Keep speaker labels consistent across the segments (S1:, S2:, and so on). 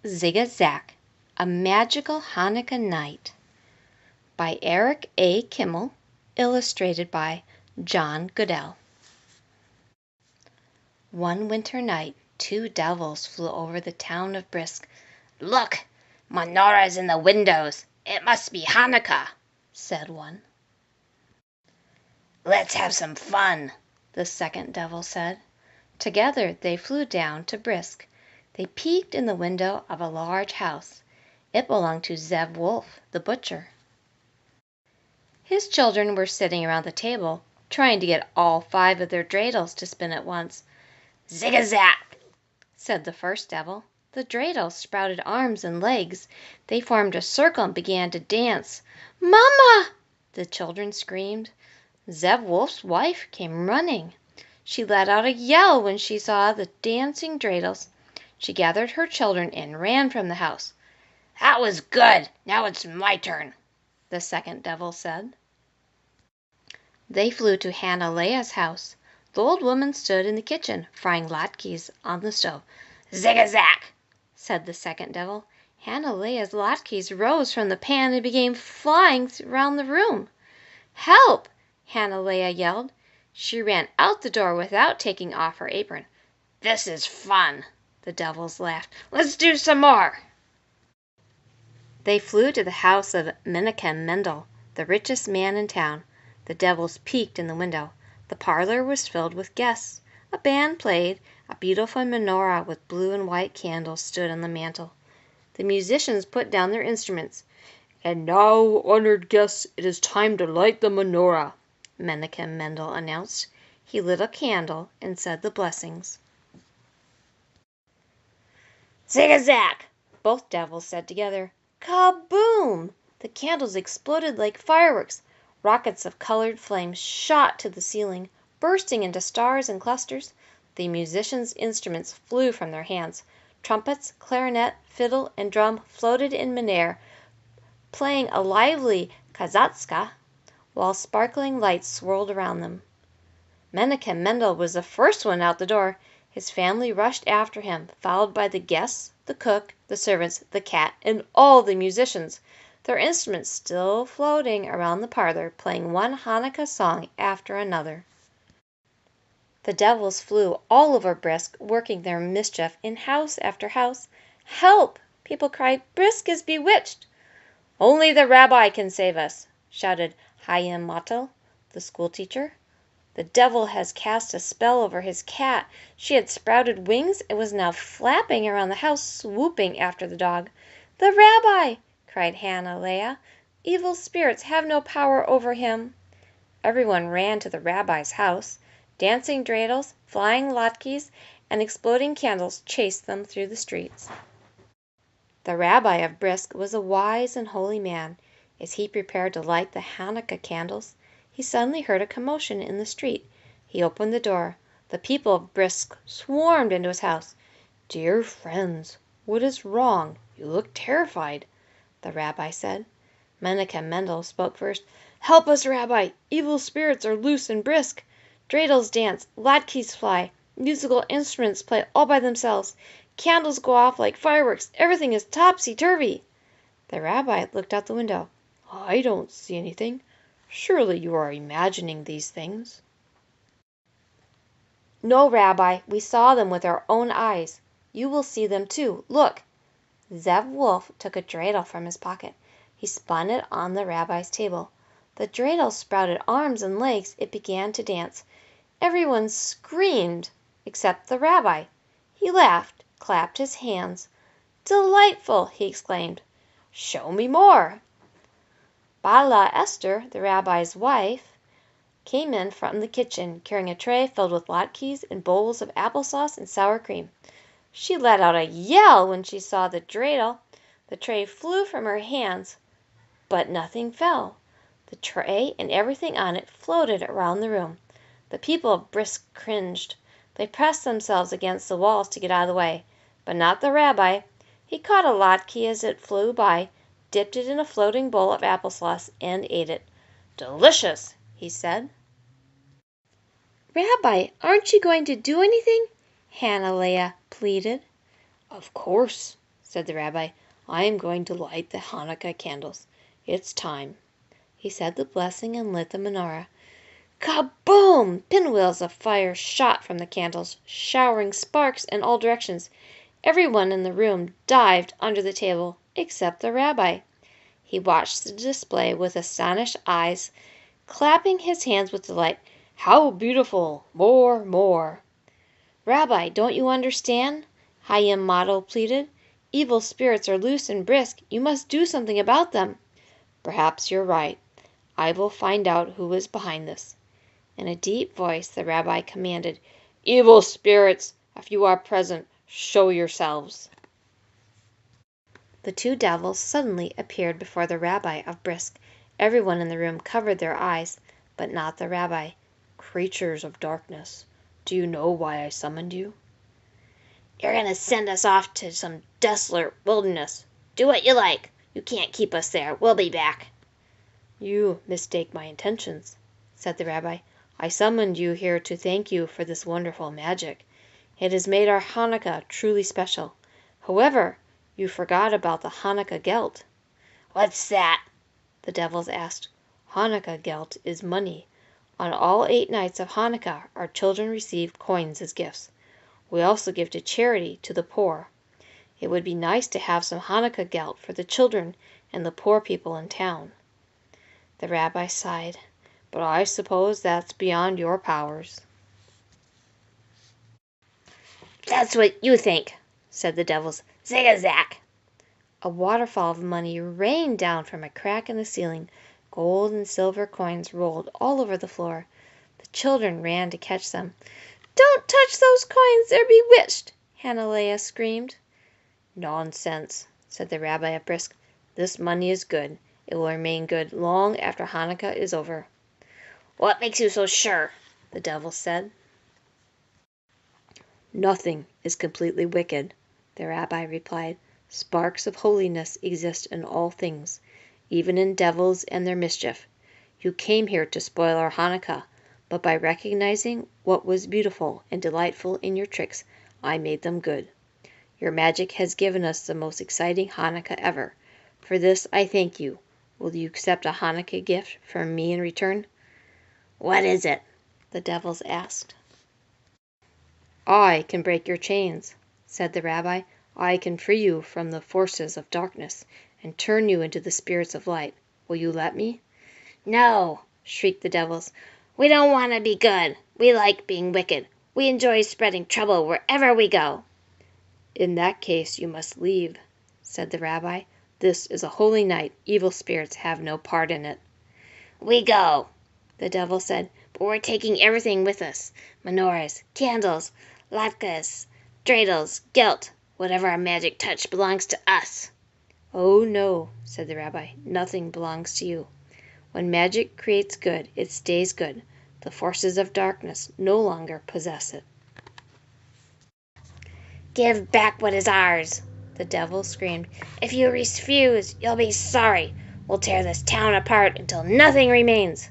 S1: ZigaZak, A Magical Hanukkah Night by Eric A. Kimmel, illustrated by John Goodell. One winter night, two devils flew over the town of Brisk.
S2: "Look, menorahs in the windows. It must be Hanukkah,"
S1: said one.
S2: "Let's have some fun,"
S1: the second devil said. Together they flew down to Brisk. They peeked in the window of a large house. It belonged to Zev Wolf, the butcher. His children were sitting around the table, trying to get all 5 of their dreidels to spin at once.
S2: "ZigaZak,"
S1: said the first devil. The dreidels sprouted arms and legs. They formed a circle and began to dance. "Mama!" the children screamed. Zev Wolf's wife came running. She let out a yell when she saw the dancing dreidels. She gathered her children and ran from the house.
S2: "That was good. Now it's my turn,"
S1: the second devil said. They flew to Hanukkah's house. The old woman stood in the kitchen, frying latkes on the stove.
S2: "ZigaZak,"
S1: said the second devil. Hanukkah's latkes rose from the pan and began flying around the room. "Help!" Hanukkah yelled. She ran out the door without taking off her apron.
S2: "This is fun,"
S1: the devils laughed.
S2: "Let's do some more."
S1: They flew to the house of Mendel, the richest man in town. The devils peeked in the window. The parlor was filled with guests. A band played. A beautiful menorah with blue and white candles stood on the mantel. The musicians put down their instruments.
S3: "And now, honored guests, it is time to light the menorah,"
S1: Mendel announced. He lit a candle and said the blessings.
S2: "ZigaZak,"
S1: both devils said together. Kaboom! The candles exploded like fireworks. Rockets of colored flames shot to the ceiling, bursting into stars and clusters. The musicians' instruments flew from their hands. Trumpets, clarinet, fiddle, and drum floated in midair, playing a lively kazatska, while sparkling lights swirled around them. Mendel was the first one out the door. His family rushed after him, followed by the guests, the cook, the servants, the cat, and all the musicians, their instruments still floating around the parlor, playing one Hanukkah song after another. The devils flew all over Brisk, working their mischief in house after house. "Help!" people cried. "Brisk is bewitched!" "Only the rabbi can save us!" shouted Hayim Matel, the schoolteacher. "The devil has cast a spell over his cat. She had sprouted wings and was now flapping around the house, swooping after the dog." "The rabbi!" cried Hanukkah. "Evil spirits have no power over him." Everyone ran to the rabbi's house. Dancing dreidels, flying latkes, and exploding candles chased them through the streets. The rabbi of Brisk was a wise and holy man. As he prepared to light the Hanukkah candles, he suddenly heard a commotion in the street. He opened the door. The people of Brisk swarmed into his house.
S3: "Dear friends, what is wrong? You look terrified,"
S1: the rabbi said. Mendel spoke first. "Help us, Rabbi! Evil spirits are loose in Brisk. Dreidels dance, latkes fly, musical instruments play all by themselves, candles go off like fireworks, everything is topsy-turvy." The rabbi looked out the window.
S3: "I don't see anything. Surely you are imagining these things."
S1: "No, Rabbi, we saw them with our own eyes. You will see them too. Look!" Zev Wolf took a dreidel from his pocket. He spun it on the rabbi's table. The dreidel sprouted arms and legs. It began to dance. Everyone screamed except the rabbi. He laughed, clapped his hands. "Delightful!" he exclaimed. "Show me more." Bala Esther, the rabbi's wife, came in from the kitchen, carrying a tray filled with latkes and bowls of applesauce and sour cream. She let out a yell when she saw the dreidel. The tray flew from her hands, but nothing fell. The tray and everything on it floated around the room. The people of Brisk cringed. They pressed themselves against the walls to get out of the way, but not the rabbi. He caught a latke as it flew by, dipped it in a floating bowl of applesauce, and ate it. "Delicious!" he said. "Rabbi, aren't you going to do anything?" Hanukkah pleaded.
S3: "Of course," said the rabbi. "I am going to light the Hanukkah candles. It's time."
S1: He said the blessing and lit the menorah. Kaboom! Pinwheels of fire shot from the candles, showering sparks in all directions. Everyone in the room dived under the table, except the rabbi. He watched the display with astonished eyes, clapping his hands with delight. "How beautiful! More, more!" "Rabbi, don't you understand?" Hayim Motto pleaded. "Evil spirits are loose in Brisk. You must do something about them."
S3: "Perhaps you're right. I will find out who is behind this."
S1: In a deep voice the rabbi commanded,
S3: "Evil spirits, if you are present, show yourselves."
S1: The two devils suddenly appeared before the rabbi of Brisk. Everyone in the room covered their eyes, but not the rabbi.
S3: "Creatures of darkness, do you know why I summoned you?"
S2: You're going to send us off to some desolate wilderness. Do what you like. You can't keep us there. We'll be back."
S3: "You mistake my intentions," said the rabbi. "I summoned you here to thank you for this wonderful magic. It has made our Hanukkah truly special. However, you forgot about the Hanukkah gelt."
S2: "What's that?"
S3: the devils asked. "Hanukkah gelt is money. On all 8 nights of Hanukkah our children receive coins as gifts. We also give to charity to the poor. It would be nice to have some Hanukkah gelt for the children and the poor people in town."
S1: The rabbi sighed.
S3: "But I suppose that's beyond your powers."
S2: "That's what you think," said the devils. "ZigaZak!"
S1: A waterfall of money rained down from a crack in the ceiling. Gold and silver coins rolled all over the floor. The children ran to catch them. "Don't touch those coins! They're bewitched!" Hanalea screamed.
S3: "Nonsense," said the rabbi of Brisk. "This money is good. It will remain good long after Hanukkah is over."
S2: "What makes you so sure?"
S1: the devils said.
S3: "Nothing is completely wicked," the rabbi replied. "Sparks of holiness exist in all things, even in devils and their mischief. You came here to spoil our Hanukkah, but by recognizing what was beautiful and delightful in your tricks, I made them good. Your magic has given us the most exciting Hanukkah ever. For this I thank you. Will you accept a Hanukkah gift from me in return?"
S2: "What is it?"
S1: the devils asked.
S3: "I can break your chains," said the rabbi. "I can free you from the forces of darkness and turn you into the spirits of light. Will you let me?"
S2: "No!" shrieked the devils. "We don't want to be good. We like being wicked. We enjoy spreading trouble wherever we go."
S3: "In that case you must leave," said the rabbi. "This is a holy night. Evil spirits have no part in it."
S2: "We go," the devil said, "but we're taking everything with us. Menorahs, candles, latkes, dreidels, gelt. Whatever our magic touch belongs to us."
S3: "Oh, no," said the rabbi. "Nothing belongs to you. When magic creates good, it stays good. The forces of darkness no longer possess it."
S2: "Give back what is ours," the devil screamed. "If you refuse, you'll be sorry. We'll tear this town apart until nothing remains."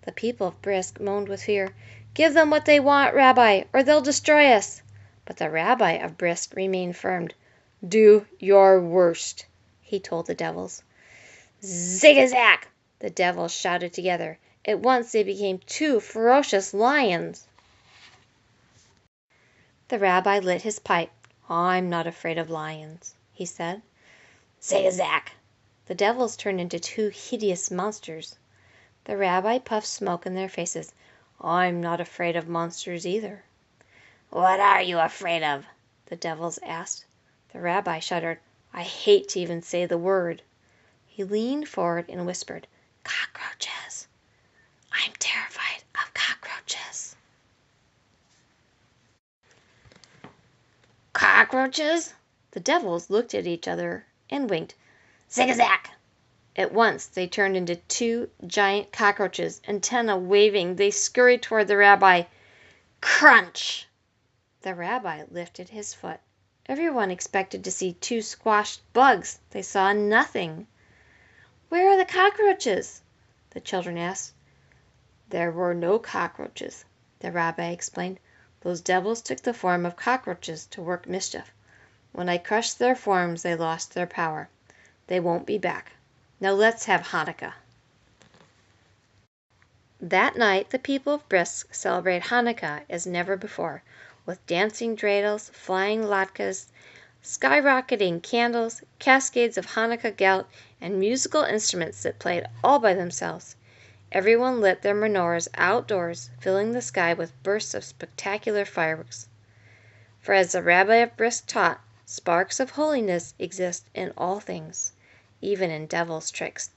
S1: The people of Brisk moaned with fear. "Give them what they want, Rabbi, or they'll destroy us." But the rabbi of Brisk remained firm.
S3: "Do your worst," he told the devils.
S1: "ZigaZak!" the devils shouted together. At once they became 2 ferocious lions. The rabbi lit his pipe.
S3: "I'm not afraid of lions," he said.
S2: "ZigaZak!"
S1: The devils turned into 2 hideous monsters. The rabbi puffed smoke in their faces.
S3: "I'm not afraid of monsters either."
S2: "What are you afraid of?"
S1: the devils asked. The rabbi shuddered. "I hate to even say the word." He leaned forward and whispered, "Cockroaches. I'm terrified of cockroaches."
S2: "Cockroaches?"
S1: The devils looked at each other and winked.
S2: "ZigaZak!"
S1: At once they turned into 2 giant cockroaches, antennae waving. They scurried toward the rabbi. Crunch! The rabbi lifted his foot. Everyone expected to see 2 squashed bugs. They saw nothing. "Where are the cockroaches?" the children asked.
S3: "There were no cockroaches," the rabbi explained. "Those devils took the form of cockroaches to work mischief. When I crushed their forms, they lost their power. They won't be back. Now let's have Hanukkah." That night the people of Brisk celebrate Hanukkah as never before, with dancing dreidels, flying latkes, skyrocketing candles, cascades of Hanukkah gelt, and musical instruments that played all by themselves. Everyone lit their menorahs outdoors, filling the sky with bursts of spectacular fireworks. For as the rabbi of Brisk taught, sparks of holiness exist in all things, even in devil's tricks.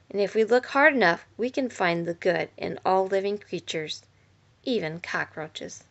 S3: And if we look hard enough, we can find the good in all living creatures, even cockroaches.